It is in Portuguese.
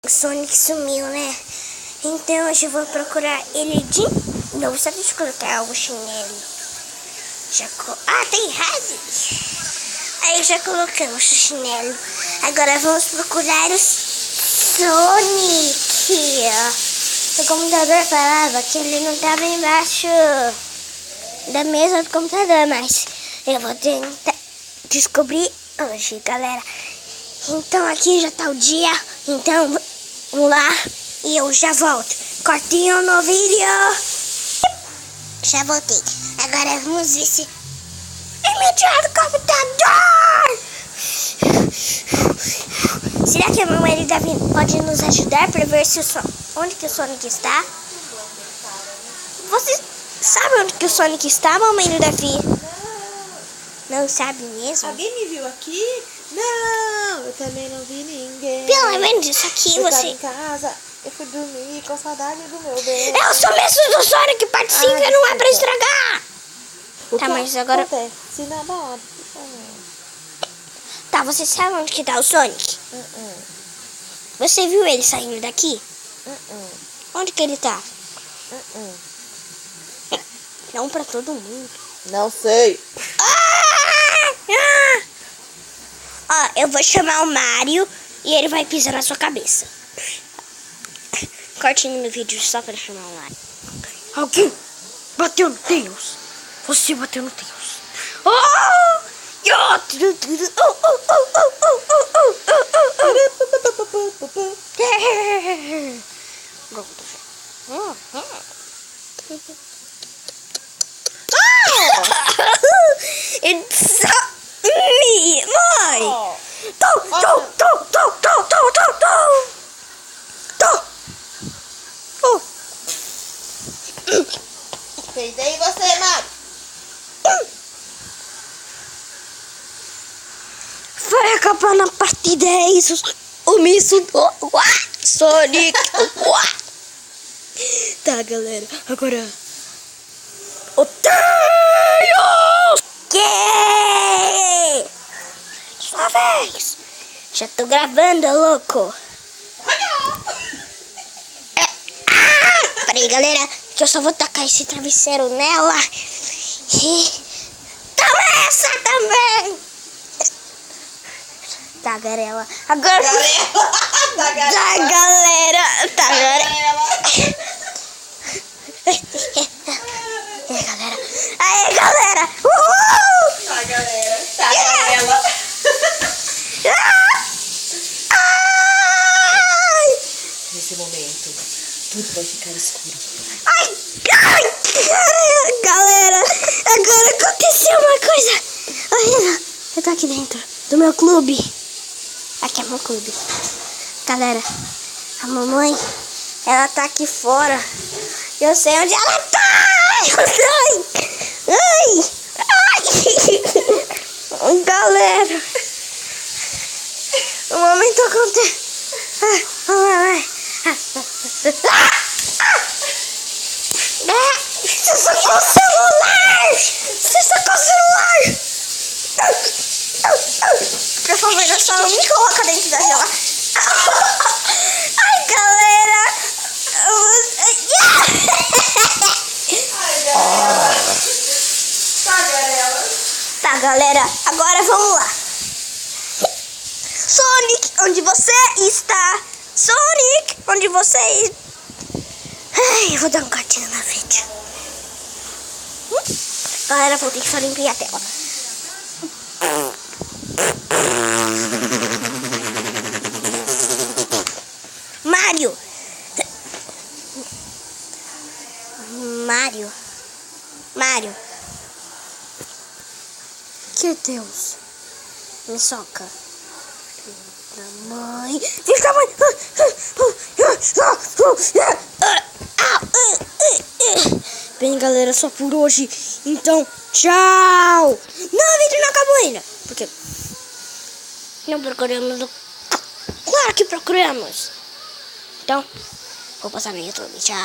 O Sonic sumiu, né? Então hoje eu vou procurar ele de novo. Só deixa eu colocar o chinelo. Tem razão. Aí já colocamos o chinelo. Agora vamos procurar o Sonic. O computador falava que ele não estava embaixo da mesa do computador, mas eu vou tentar descobrir hoje, galera. Então aqui já tá o dia. Então vamos lá e eu já volto. Cortinho no vídeo. Já voltei. Agora vamos ver se me tirar do computador. Será que a mamãe Davi pode nos ajudar para ver se onde que o Sonic está? Você sabe onde que o Sonic está, mamãe Davi? Não sabe mesmo? Alguém me viu aqui? Não, eu também não vi ninguém. Pelo menos isso aqui eu você... Eu tava em casa, eu fui dormir com saudade do meu bem. É o sumiço do Sonic, parte 5, não é pra estragar. Tá, mas agora... acontece na moda. Tá, você sabe onde que tá o Sonic? Você viu ele saindo daqui? Onde que ele tá? Não pra todo mundo. Não sei. Ó, eu vou chamar o Mario e ele vai pisar na sua cabeça. Cortinho no vídeo só pra chamar o Mario. Alguém bateu no Deus. Você bateu no Deus. It's me, mãe. Peidei você, Mário. Vai acabar na parte 10 o misto do Sonic. Tá, galera. Agora... Odeio! Que? Sua vez. Já tô gravando, louco. Peraí, galera, que eu só vou tacar esse travesseiro nela. E... toma essa também. Tá, galera. Agora... Tá, galera. Aê, galera. Uhul. Tá, galera. Tá, galera. Nesse momento, tudo vai ficar escuro. Ai, galera, agora aconteceu uma coisa horrível. Eu tô aqui dentro do meu clube. Aqui é meu clube. Galera, a mamãe, ela tá aqui fora. Eu sei onde ela tá. Ai. Galera, o momento aconteceu. Você sacou o celular! Você sacou o celular! Por favor, só não me coloca dentro da geladeira. Ai, galera! Tá, galera, agora vamos lá. Sonic, onde você está? Sonic, onde você está? Ai, eu vou dar um cortinho no vídeo. Galera, vou ter que só limpar a tela. Mário. Que Deus. Me soca. Filho da mãe. Filho da mãe. Bem, galera, só por hoje. Então, tchau. Não, o vídeo não acabou ainda. Por quê? Não procuramos. Claro que procuramos. Então, vou passar no YouTube. Tchau.